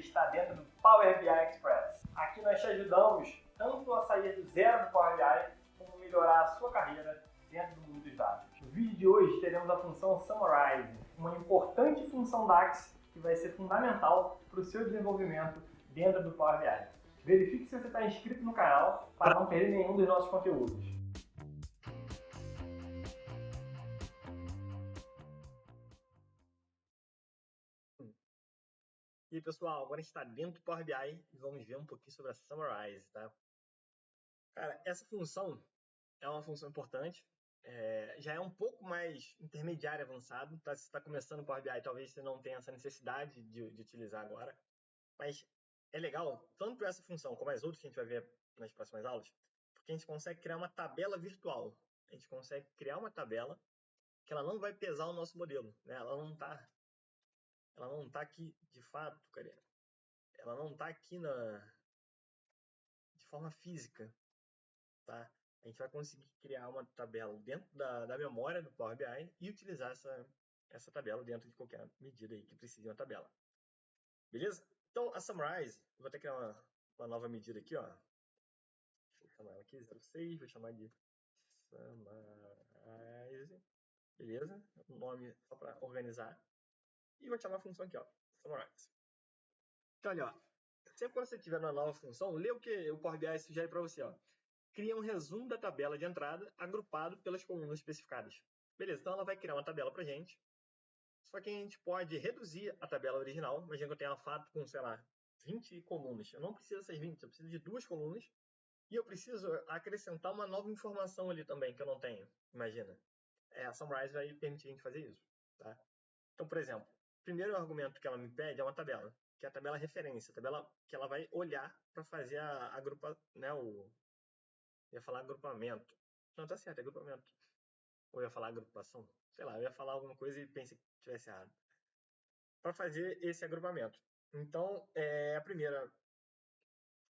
está dentro do Power BI Express. Aqui nós te ajudamos tanto a sair do zero do Power BI, como melhorar a sua carreira dentro do mundo dos dados. No vídeo de hoje teremos a função Summarize, uma importante função DAX que vai ser fundamental para o seu desenvolvimento dentro do Power BI. Verifique se você está inscrito no canal para não perder nenhum dos nossos conteúdos. E aí, pessoal, agora a gente está dentro do Power BI e vamos ver um pouquinho sobre a Summarize, tá? Cara, essa função é uma função importante, já é um pouco mais intermediário avançado, tá? Se está começando o Power BI, talvez você não tenha essa necessidade de utilizar agora, mas é legal, tanto essa função como as outras que a gente vai ver nas próximas aulas, porque a gente consegue criar uma tabela virtual. A gente consegue criar uma tabela que ela não vai pesar o nosso modelo, né? Ela não está aqui de fato, cara. Ela não está aqui de forma física, tá? A gente vai conseguir criar uma tabela dentro da memória do Power BI e utilizar essa tabela dentro de qualquer medida aí que precise de uma tabela. Beleza? Então, a Summarize, eu vou até criar uma nova medida aqui, ó. Deixa eu chamar ela aqui, 06, vou chamar de Summarize. Beleza? O nome só para organizar. E vou chamar a função aqui, ó, Summarize. Então, olha, ó. Sempre quando você tiver uma nova função, lê o que o Power BI sugere para você, ó. Cria um resumo da tabela de entrada agrupado pelas colunas especificadas. Beleza, então ela vai criar uma tabela para a gente. Só que a gente pode reduzir a tabela original. Imagina que eu tenho uma fato com, sei lá, 20 colunas. Eu não preciso dessas 20, eu preciso de 2 colunas. E eu preciso acrescentar uma nova informação ali também, que eu não tenho. Imagina. A Summarize vai permitir a gente fazer isso. Tá? Então, por exemplo, o primeiro argumento que ela me pede é uma tabela, que é a tabela referência, a tabela que ela vai olhar para fazer a grupa, né, eu ia falar agrupamento. Não, tá certo, é agrupamento. Ou eu ia falar agrupação. Sei lá, eu ia falar alguma coisa e pensei que tivesse errado. Para fazer esse agrupamento. Então, o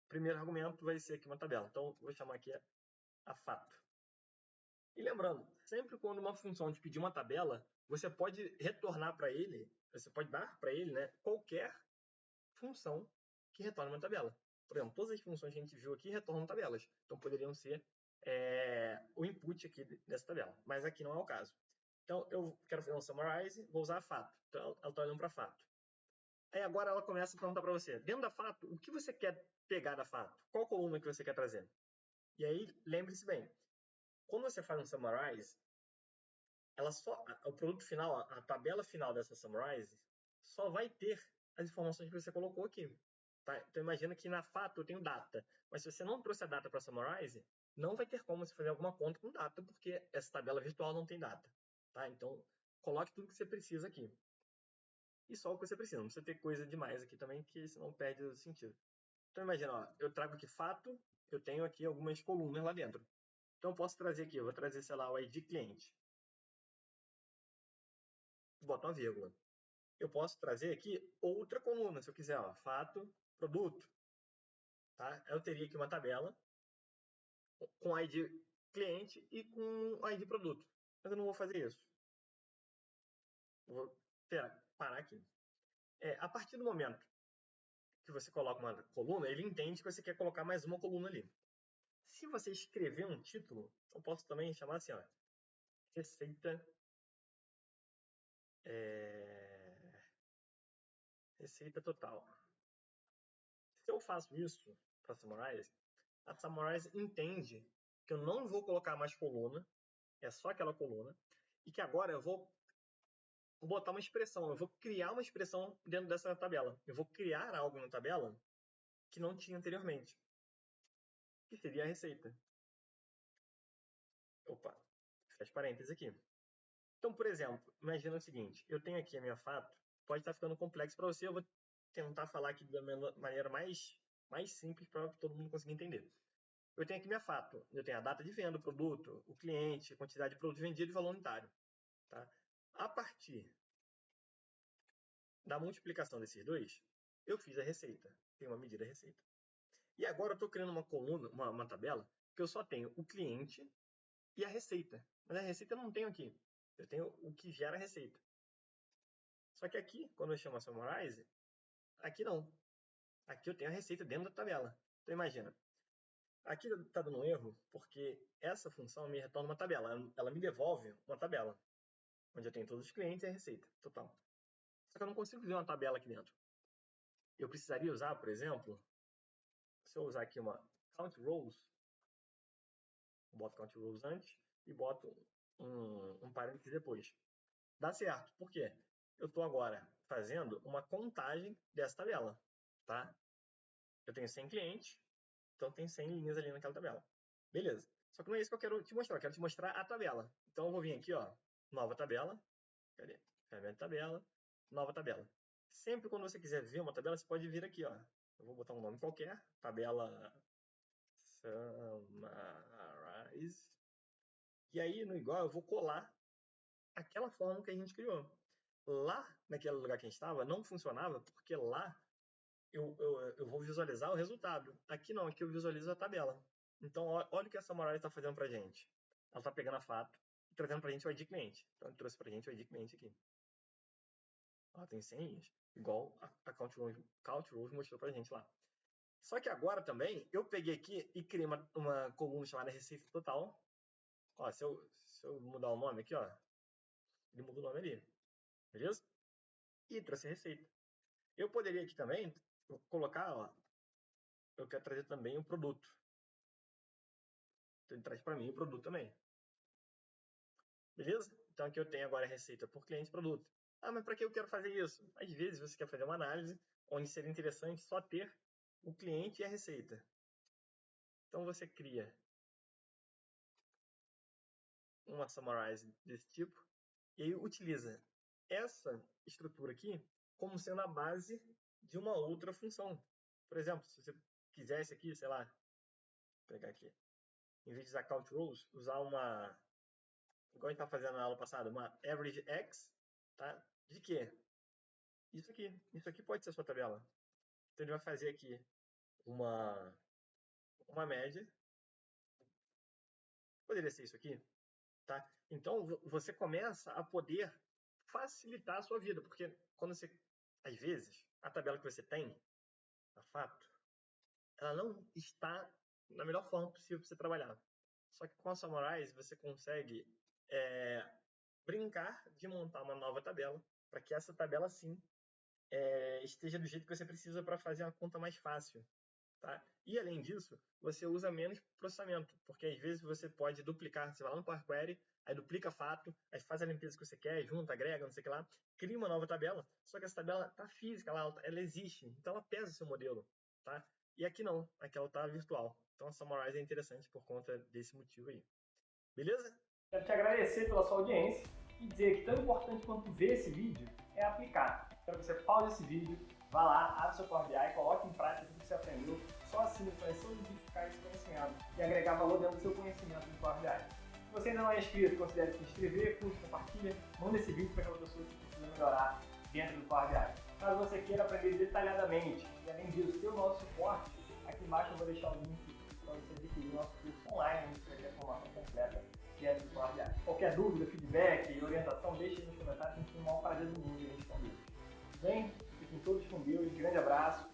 primeiro argumento vai ser aqui uma tabela. Então, vou chamar aqui a fato. E lembrando, sempre quando uma função te pedir uma tabela, você pode retornar para ele, você pode dar para ele, né, qualquer função que retorne uma tabela. Por exemplo, todas as funções que a gente viu aqui retornam tabelas. Então, poderiam ser o input aqui dessa tabela. Mas aqui não é o caso. Então, eu quero fazer um summarize, vou usar a fato. Então, ela está olhando para fato. Aí agora ela começa a perguntar para você, dentro da fato, o que você quer pegar da fato? Qual coluna que você quer trazer? E aí, lembre-se bem, quando você faz um summarize, o produto final, a tabela final dessa summarize, só vai ter as informações que você colocou aqui. Tá? Então imagina que na fato eu tenho data, mas se você não trouxe a data para summarize, não vai ter como você fazer alguma conta com data, porque essa tabela virtual não tem data. Tá? Então coloque tudo que você precisa aqui. E só o que você precisa, não precisa ter coisa demais aqui também, que senão perde o sentido. Então imagina, ó, eu trago aqui fato, eu tenho aqui algumas colunas lá dentro. Então eu posso trazer aqui, eu vou trazer, sei lá, o ID cliente. Boto uma vírgula. Eu posso trazer aqui outra coluna, se eu quiser, ó, fato, produto. Tá? Eu teria aqui uma tabela com ID cliente e com ID produto. Mas eu não vou fazer isso. Eu vou parar aqui. A partir do momento que você coloca uma coluna, ele entende que você quer colocar mais uma coluna ali. Se você escrever um título, eu posso também chamar assim, ó, receita total. Se eu faço isso para Summarize, a Summarize entende que eu não vou colocar mais coluna, é só aquela coluna, e que agora eu vou botar uma expressão, eu vou criar uma expressão dentro dessa tabela. Eu vou criar algo na tabela que não tinha anteriormente, que seria a receita. Opa, fecha parênteses aqui. Então, por exemplo, imagina o seguinte, eu tenho aqui a minha fato, pode estar ficando complexo para você, eu vou tentar falar aqui da maneira mais simples para todo mundo conseguir entender. Eu tenho aqui minha fato, eu tenho a data de venda, o produto, o cliente, a quantidade de produto vendido e valor unitário. Tá? A partir da multiplicação desses dois, eu fiz a receita. Tem uma medida receita. E agora eu estou criando uma coluna, uma tabela, que eu só tenho o cliente e a receita. Mas a receita eu não tenho aqui. Eu tenho o que gera a receita. Só que aqui, quando eu chamo a Summarize, aqui não. aqui eu tenho a receita dentro da tabela. Então imagina, aqui está dando um erro porque essa função me retorna uma tabela, ela me devolve uma tabela, onde eu tenho todos os clientes e a receita total. Só que eu não consigo ver uma tabela aqui dentro. Eu precisaria usar, por exemplo, se eu usar aqui uma count rows, boto count rows antes e boto um parênteses depois. Dá certo, por quê? Eu estou agora fazendo uma contagem dessa tabela, tá? Eu tenho 100 clientes, então tem 100 linhas ali naquela tabela. Beleza. Só que não é isso que eu quero te mostrar, eu quero te mostrar a tabela. Então eu vou vir aqui, ó, nova tabela, cadê? Ferramenta tabela, nova tabela. Sempre quando você quiser ver uma tabela, você pode vir aqui, ó. Eu vou botar um nome qualquer, tabela Summarize. E aí, no igual, eu vou colar aquela forma que a gente criou. Lá, naquele lugar que a gente estava, não funcionava, porque lá eu vou visualizar o resultado. Aqui não, aqui eu visualizo a tabela. Então, olha o que a Summarize está fazendo para a gente. Ela está pegando a fato e trazendo para a gente o ID cliente. Então, ele trouxe para a gente o ID cliente aqui. Ela tem 100 linhas, igual a Count Rows mostrou para a gente lá. Só que agora também, eu peguei aqui e criei uma coluna chamada Receita Total. Ó, se eu mudar o nome aqui, ó, ele muda o nome ali. Beleza? E trouxe a receita. Eu poderia aqui também colocar, ó, eu quero trazer também o produto. Então ele traz para mim o produto também. Beleza? Então aqui eu tenho agora a receita por cliente e produto. Ah, mas para que eu quero fazer isso? Às vezes você quer fazer uma análise onde seria interessante só ter o cliente e a receita. Então você cria uma summarize desse tipo e aí utiliza essa estrutura aqui como sendo a base de uma outra função. Por exemplo, se você quisesse aqui, sei lá, vou pegar aqui, em vez de usar count rows, usar uma, igual a gente está fazendo na aula passada, uma average x, tá? De quê? Isso aqui pode ser a sua tabela. Então ele vai fazer aqui uma média, poderia ser isso aqui, tá? Então você começa a poder facilitar a sua vida, porque quando você, às vezes, a tabela que você tem, a fato, ela não está na melhor forma possível para você trabalhar. Só que com a Summarize você consegue brincar de montar uma nova tabela para que essa tabela sim esteja do jeito que você precisa para fazer uma conta mais fácil. Tá? E além disso, você usa menos processamento, porque às vezes você pode duplicar, você vai lá no Power Query, aí duplica fato, aí faz a limpeza que você quer, junta, agrega, não sei o que lá, cria uma nova tabela, só que essa tabela está física, ela existe, então ela pesa o seu modelo. Tá? E aqui não, aqui ela está virtual. Então a Summarize é interessante por conta desse motivo aí. Beleza? Quero te agradecer pela sua audiência e dizer que tão importante quanto ver esse vídeo é aplicar. Quero que você pause esse vídeo, vá lá, abre seu Power BI, coloque em prática tudo que você aprendeu. Só assim você vai solidificar esse conhecimento e agregar valor dentro do seu conhecimento do Power BI. Se você ainda não é inscrito, considere se inscrever, curte, compartilha, manda esse vídeo para aquela pessoa que precisa melhorar dentro do Power BI. Caso você queira aprender detalhadamente e além disso ter o nosso suporte, aqui embaixo eu vou deixar o link para você adquirir o nosso curso online, onde você vai ter a formação completa dentro do Power BI. Qualquer dúvida, feedback e orientação, deixe aí nos comentários, que a gente tem o maior prazer do mundo em responder. Bem, fiquem todos com Deus, grande abraço